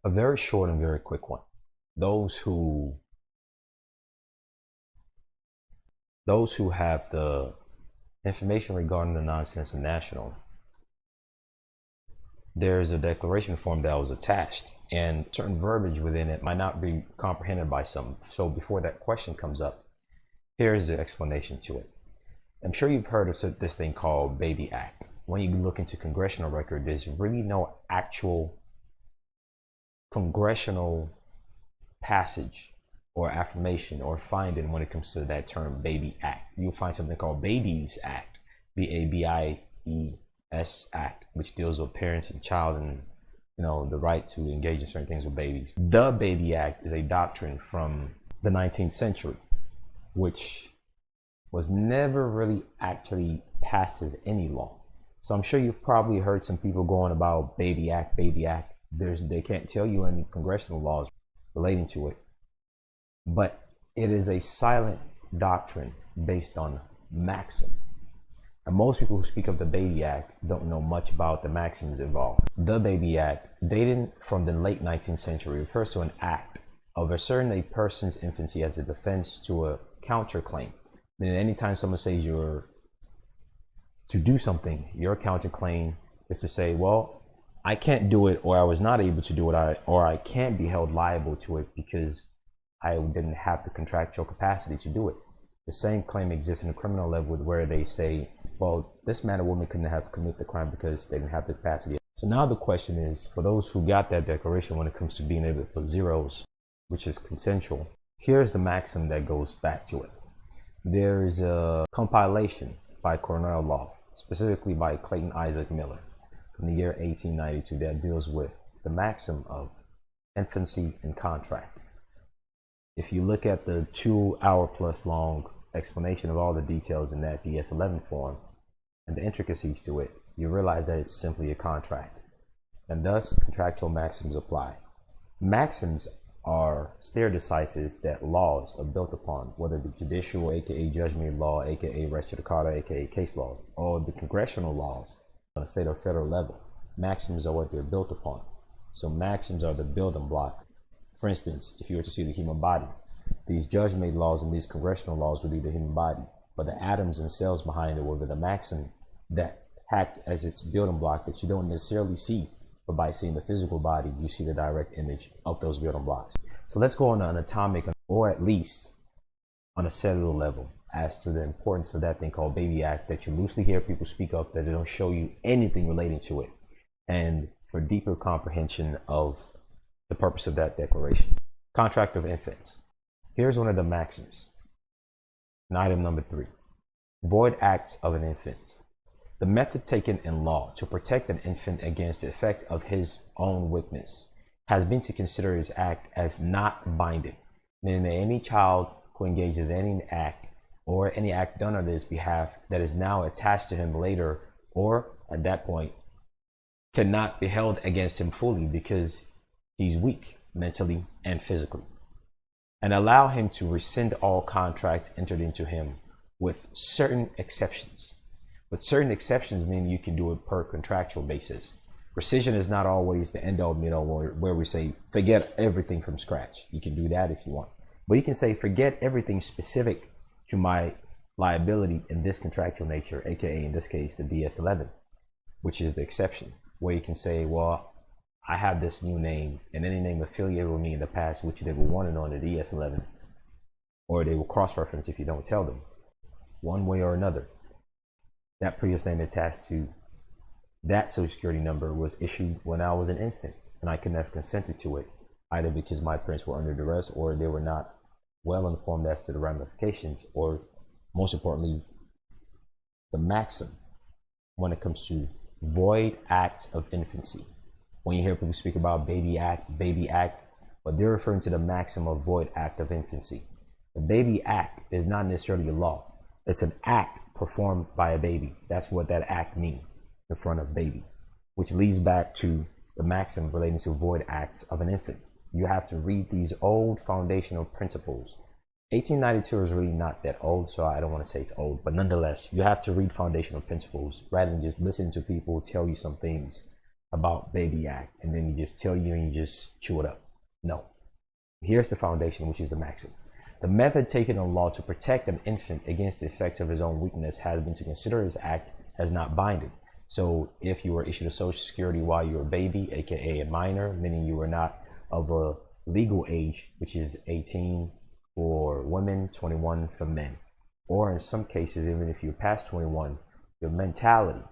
A very short and very quick one. Those who have the information regarding the non-citizen national, there's a declaration form that was attached, and certain verbiage within it might not be comprehended by some. So before that question comes up, here's the explanation to it. I'm sure you've heard of this thing called Baby Act. When you look into congressional record, there's really no actual congressional passage or affirmation or finding when it comes to that term Baby Act. You'll find something called Babies Act, BABIES Act, which deals with parents and child and the right to engage in certain things with babies. The Baby Act is a doctrine from the 19th century, which was never really actually passed as any law. So I'm sure you've probably heard some people going about Baby Act, Baby Act. They can't tell you any congressional laws relating to it, but it is a silent doctrine based on maxim. And most people who speak of the Baby Act don't know much about the maxims involved. The Baby Act, dating from the late 19th century, refers to an act of asserting a person's infancy as a defense to a counterclaim. Meaning anytime someone says you're to do something, your counterclaim is to say, well, I can't do it, or I was not able to do it, or I can't be held liable to it because I didn't have the contractual capacity to do it. The same claim exists in the criminal level where they say, well, this man or woman couldn't have committed the crime because they didn't have the capacity. So now the question is, for those who got that declaration when it comes to being able to put zeros, which is consensual, here's the maxim that goes back to it. There's a compilation by Cornell Law, specifically by Clayton Isaac Miller, from the year 1892, that deals with the maxim of infancy and contract. If you look at the 2-hour-plus long explanation of all the details in that DS11 form and the intricacies to it, you realize that it's simply a contract, and thus contractual maxims apply. Maxims are stare decisis that laws are built upon, whether the judicial, aka judgment law, aka res judicata, aka case law, or the congressional laws on a state or federal level. Maxims are what they're built upon. So maxims are the building block. For instance, if you were to see the human body, these judge-made laws and these congressional laws would be the human body, but the atoms and cells behind it will be the maxim that act as its building block that you don't necessarily see, but by seeing the physical body, you see the direct image of those building blocks. So let's go on an atomic, or at least on a cellular level, as to the importance of that thing called Baby Act that you loosely hear people speak of, that they don't show you anything relating to it. And for deeper comprehension of the purpose of that declaration. Contract of infants. Here's one of the maxims. And item number 3. Void acts of an infant. The method taken in law to protect an infant against the effect of his own witness has been to consider his act as not binding, meaning that any child who engages in any act or any act done on his behalf that is now attached to him later or at that point cannot be held against him fully because he's weak mentally and physically, and allow him to rescind all contracts entered into him with certain exceptions. But certain exceptions mean you can do it per contractual basis. Rescission is not always the end all mean all where we say forget everything from scratch. You can do that if you want, but you can say forget everything specific to my liability in this contractual nature, aka in this case the DS11, which is the exception, where you can say, well, I have this new name, and any name affiliated with me in the past, which they will want to know in the DS11, or they will cross-reference if you don't tell them, one way or another. That previous name attached to that social security number was issued when I was an infant, and I couldn't have consented to it, either because my parents were under duress or they were not well informed as to the ramifications, or most importantly, the maxim when it comes to void act of infancy. When you hear people speak about Baby Act, but they're referring to the maxim of void act of infancy. The Baby Act is not necessarily a law. It's an act performed by a baby. That's what that act means in front of baby, which leads back to the maxim relating to void acts of an infant. You have to read these old foundational principles. 1892 is really not that old, so I don't want to say it's old, but nonetheless, you have to read foundational principles rather than just listen to people tell you some things about Baby Act and then you just tell you and you just chew it up. No. Here's the foundation, which is the maxim. The method taken in law to protect an infant against the effects of his own weakness has been to consider his act as not binding. So if you were issued a Social Security while you were a baby, aka a minor, meaning you were not of a legal age, which is 18 for women, 21 for men, or in some cases, even if you're past 21, your mentality,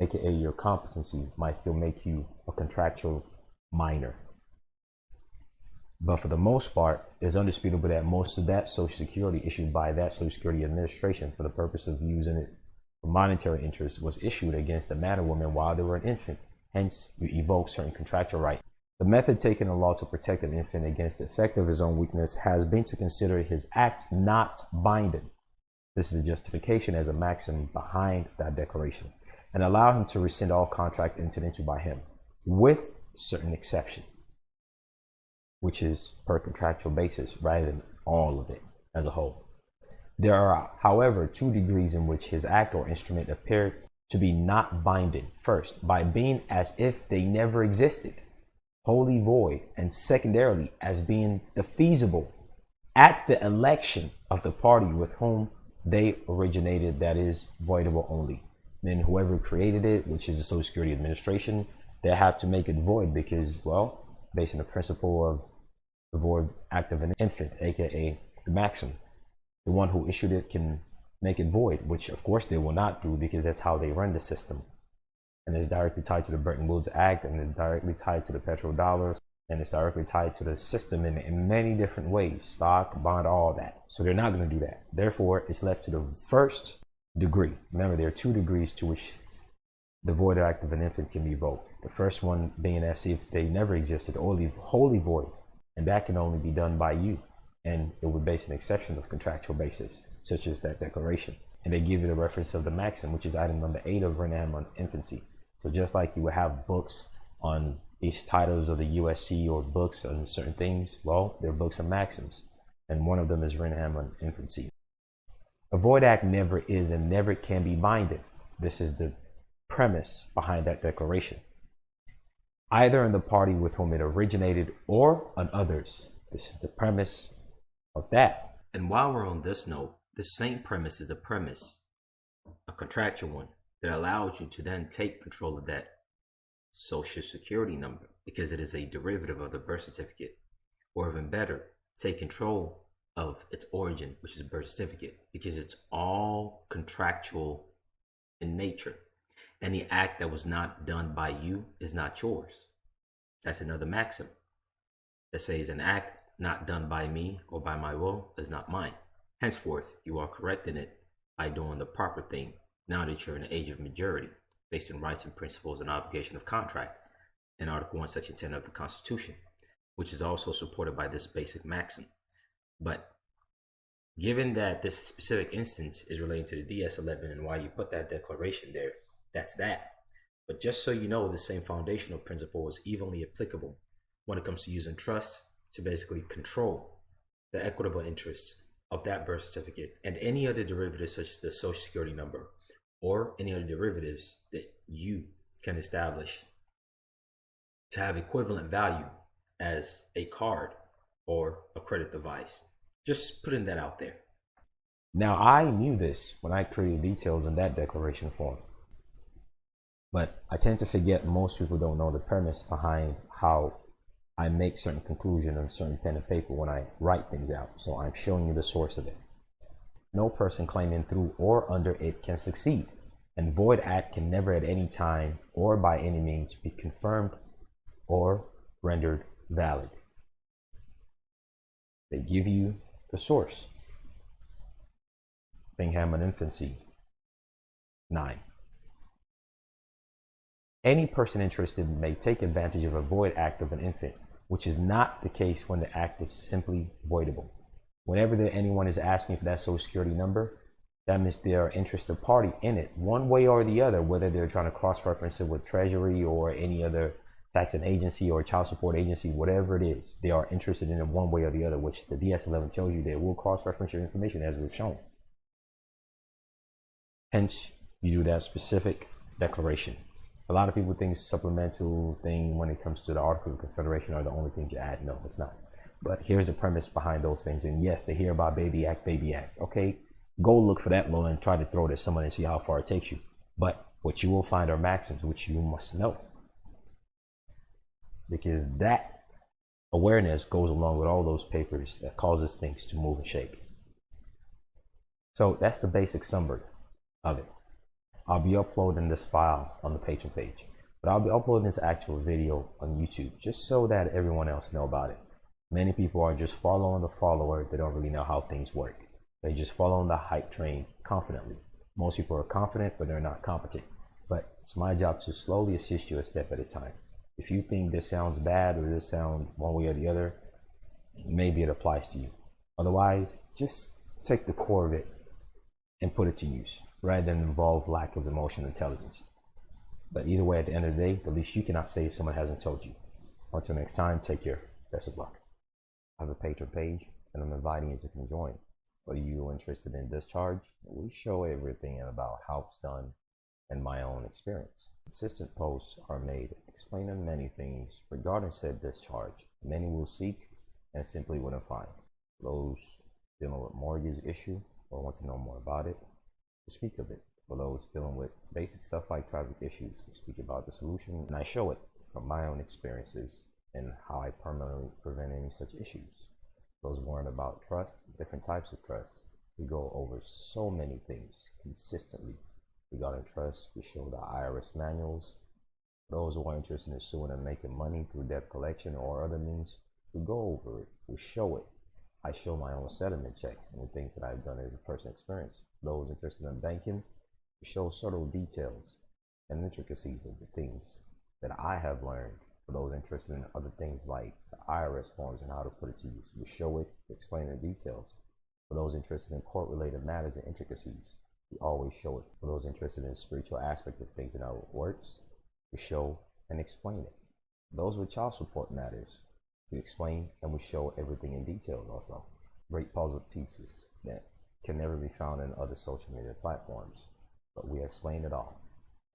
aka your competency, might still make you a contractual minor. But for the most part, it's undisputable that most of that Social Security issued by that Social Security Administration for the purpose of using it for monetary interest was issued against the man or woman while they were an infant. Hence, you evoke certain contractual rights. The method taken in law to protect an infant against the effect of his own weakness has been to consider his act not binding. This is the justification as a maxim behind that declaration, and allow him to rescind all contract entered into by him, with certain exception, which is per contractual basis rather than all of it as a whole. There are, however, 2 degrees in which his act or instrument appear to be not binding. First, by being as if they never existed, wholly void, and secondarily, as being defeasible at the election of the party with whom they originated, that is, voidable only. Then whoever created it, which is the Social Security Administration, they have to make it void because, well, based on the principle of the void act of an infant, aka the maxim, the one who issued it can make it void, which of course they will not do because that's how they run the system. And it's directly tied to the Bretton Woods Act, and it's directly tied to the petrodollars, and it's directly tied to the system in many different ways, stock, bond, all that. So they're not going to do that. Therefore, it's left to the first degree. Remember, there are 2 degrees to which the void act of an infant can be evoked. The first one being as if they never existed, or wholly void, and that can only be done by you. And it would base an exception of contractual basis, such as that declaration. And they give you the reference of the maxim, which is item number 8 of Renham on infancy. So just like you would have books on these titles of the USC or books on certain things, well, they're books and maxims. And one of them is Renham on infancy. A void act never is and never can be binding. This is the premise behind that declaration, either in the party with whom it originated or on others. This is the premise of that. And while we're on this note, the same premise is the premise, a contractual one, that allows you to then take control of that Social Security number because it is a derivative of the birth certificate, or even better, take control of its origin, which is a birth certificate, because it's all contractual in nature. Any act that was not done by you is not yours. That's another maxim that says an act not done by me or by my will is not mine. Henceforth, you are correcting it by doing the proper thing now that you're in the age of majority, based on rights and principles and obligation of contract in Article 1, Section 10 of the Constitution, which is also supported by this basic maxim. But given that this specific instance is relating to the DS-11 and why you put that declaration there, that's that. But just so you know, the same foundational principle is evenly applicable when it comes to using trust to basically control the equitable interest of that birth certificate and any other derivatives such as the Social Security number or any other derivatives that you can establish to have equivalent value as a card or a credit device. Just putting that out there. Now, I knew this when I created details in that declaration form, but I tend to forget most people don't know the premise behind how I make certain conclusions on certain pen and paper when I write things out. So I'm showing you the source of it. No person claiming through or under it can succeed, and void act can never at any time or by any means be confirmed or rendered valid. They give you the source. Bingham on Infancy 9. Any person interested may take advantage of a void act of an infant, which is not the case when the act is simply voidable. Whenever anyone is asking for that Social Security number, that means they are interested party in it, one way or the other, whether they're trying to cross-reference it with Treasury or any other taxing agency or child support agency, whatever it is, they are interested in it one way or the other, which the DS-11 tells you they will cross-reference your information as we've shown. Hence, you do that specific declaration. A lot of people think supplemental thing when it comes to the Articles of Confederation are the only things you add. No, it's not. But here's the premise behind those things. And yes, they hear about Baby Act, Baby Act. Okay, go look for that law and try to throw it at someone and see how far it takes you. But what you will find are maxims, which you must know. Because that awareness goes along with all those papers that causes things to move and shake. So that's the basic summary of it. I'll be uploading this file on the Patreon page, but I'll be uploading this actual video on YouTube just so that everyone else know about it. Many people are just following the follower. They don't really know how things work. They just follow on the hype train confidently. Most people are confident, but they're not competent. But it's my job to slowly assist you a step at a time. If you think this sounds bad or this sounds one way or the other, maybe it applies to you. Otherwise, just take the core of it and put it to use, rather than involve lack of emotional intelligence. But either way, at the end of the day, the least you cannot say is someone hasn't told you. Until next time, take care. Best of luck. I have a Patreon page, and I'm inviting you to come join. Are you interested in discharge? We show everything about how it's done and my own experience. Consistent posts are made explaining many things regarding said discharge. Many will seek and simply wouldn't find. Those dealing with mortgage issue or want to know more about it, we speak of it. For those dealing with basic stuff like traffic issues, we speak about the solution, and I show it from my own experiences and how I permanently prevent any such issues. Those worrying about trust, different types of trust, we go over so many things consistently. Regarding trust, we show the IRS manuals. Those who are interested in suing and making money through debt collection or other means, we go over it, we show it. I show my own settlement checks and the things that I've done as a personal experience. Those interested in banking, we show subtle details and intricacies of the things that I have learned. For those interested in other things like the IRS forms and how to put it to use, we show it, explain the details. For those interested in court-related matters and intricacies, we always show it. For those interested in the spiritual aspect of things and how it works, we show and explain it. Those with child support matters, we explain and we show everything in detail also. Great puzzle pieces that can never be found in other social media platforms, but we explain it all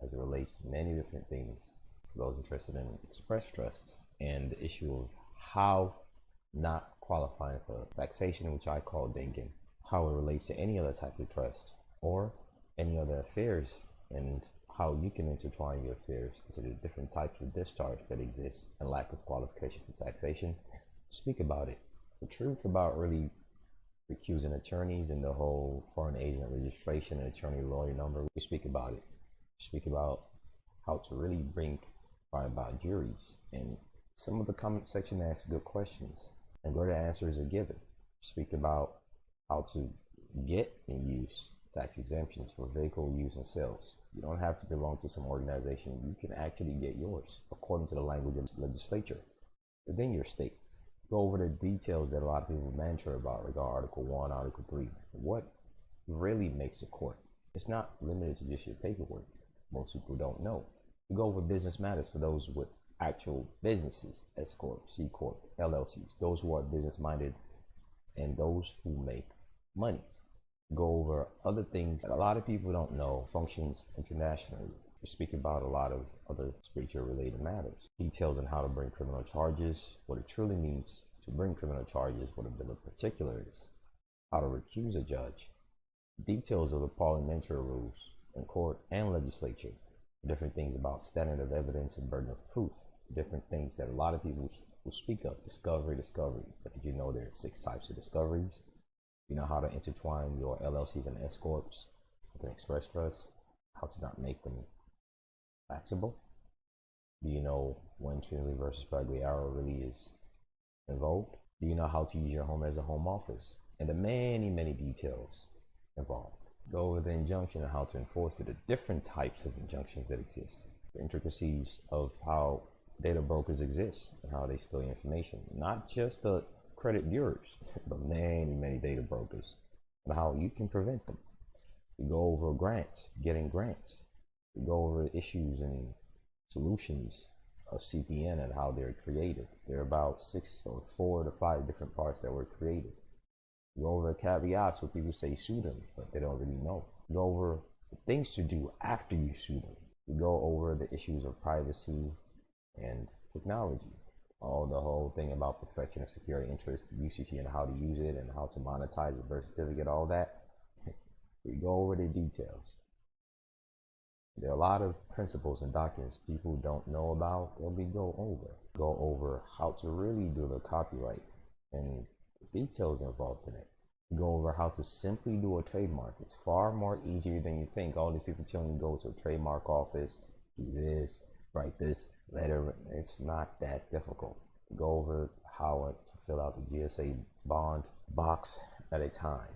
as it relates to many different things. For those interested in express trusts and the issue of how not qualifying for taxation, which I call dinking, how it relates to any other type of trust or any other affairs, and how you can intertwine your affairs into the different types of discharge that exist and lack of qualification for taxation. Speak about it. The truth about really recusing attorneys and the whole foreign agent registration and attorney lawyer number, we speak about it. Speak about how to really bring about juries, and some of the comment section asks good questions and greater answers are given. Speak about how to get and use tax exemptions for vehicle use and sales. You don't have to belong to some organization. You can actually get yours according to the language of the legislature within your state. Go over the details that a lot of people mentor about regarding Article 1, Article 3. What really makes a court? It's not limited to just your paperwork. Most people don't know. We go over business matters for those with actual businesses, S Corp, C Corp, LLCs, those who are business minded and those who make monies. Go over other things that a lot of people don't know functions internationally. We speak about a lot of other spiritual related matters. Details on how to bring criminal charges, what it truly means to bring criminal charges, what a bill of particular is, how to recuse a judge, details of the parliamentary rules in court and legislature, different things about standard of evidence and burden of proof, different things that a lot of people will speak of. Discovery. But did you know there are 6 types of discoveries? You know how to intertwine your LLCs and S Corps with an express trust, how to not make them taxable. Do you know when Trinity versus Pagliaro really is involved? Do you know how to use your home as a home office? And the many details involved. Go over the injunction and how to enforce the different types of injunctions that exist. The intricacies of how data brokers exist and how they steal information. Not just the credit bureaus, but many data brokers, and how you can prevent them. We go over grants, getting grants. We go over issues and solutions of CPN and how they're created. There are about 6 or 4 to 5 different parts that were created. We go over caveats where people say sue them, but they don't really know. We go over the things to do after you sue them. We go over the issues of privacy and technology. The whole thing about perfection of security interest, UCC, and how to use it and how to monetize the birth certificate, all that. We go over the details. There are a lot of principles and doctrines people don't know about that we go over. Go over how to really do the copyright and the details involved in it. Go over how to simply do a trademark. It's far more easier than you think. All these people telling you go to a trademark office, do this, write this letter. It's not that difficult. Go over how to fill out the GSA bond box at a time,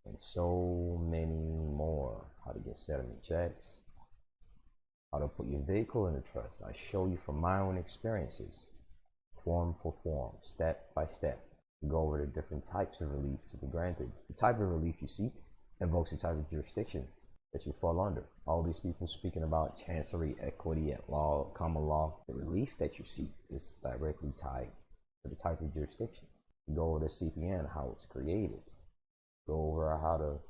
and so many more. How to get settlement checks, how to put your vehicle in a trust. I show you from my own experiences, form for form, step by step. Go over the different types of relief to be granted. The type of relief you seek invokes the type of jurisdiction that you fall under. All these people speaking about chancery, equity, and law, common law. The relief that you seek is directly tied to the type of jurisdiction. Go over the CPN, how it's created. Go over how to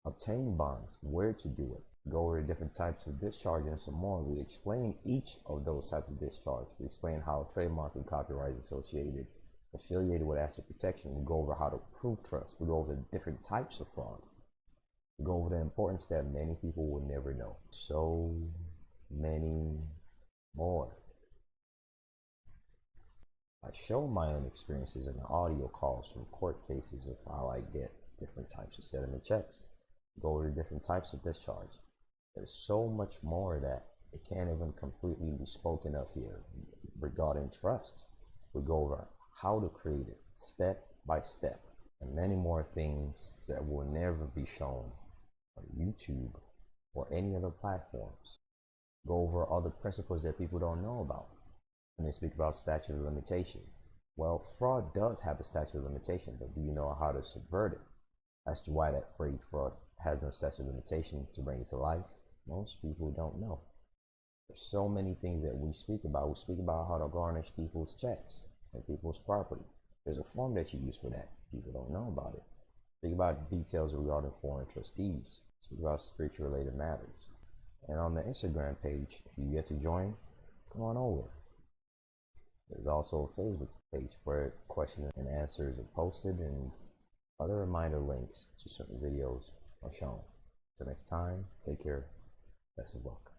obtain bonds, where to do it. Go over the different types of discharge and some more. We explain each of those types of discharge. We explain how trademark and copyright is affiliated with asset protection. We go over how to prove trust. We go over the different types of fraud. We go over the importance that many people will never know. So many more. I show my own experiences in the audio calls from court cases of how I get different types of settlement checks. Go over the different types of discharge. There's so much more that it can't even completely be spoken of here regarding trust. We go over how to create it step by step, and many more things that will never be shown on YouTube or any other platforms. Go over other principles that people don't know about. When they speak about statute of limitation, well, fraud does have a statute of limitation, but do you know how to subvert it? As to why that phrase fraud has no statute of limitation to bring it to life, most people don't know. There's so many things that we speak about. We speak about how to garnish people's checks and people's property. There's a form that you use for that. People don't know about it. Speak about details regarding foreign trustees. Speak about spiritual related matters. And on the Instagram page, if you get to join, come on over. There's also a Facebook page where questions and answers are posted and other reminder links to certain videos are shown. Until next time, take care. Best of luck.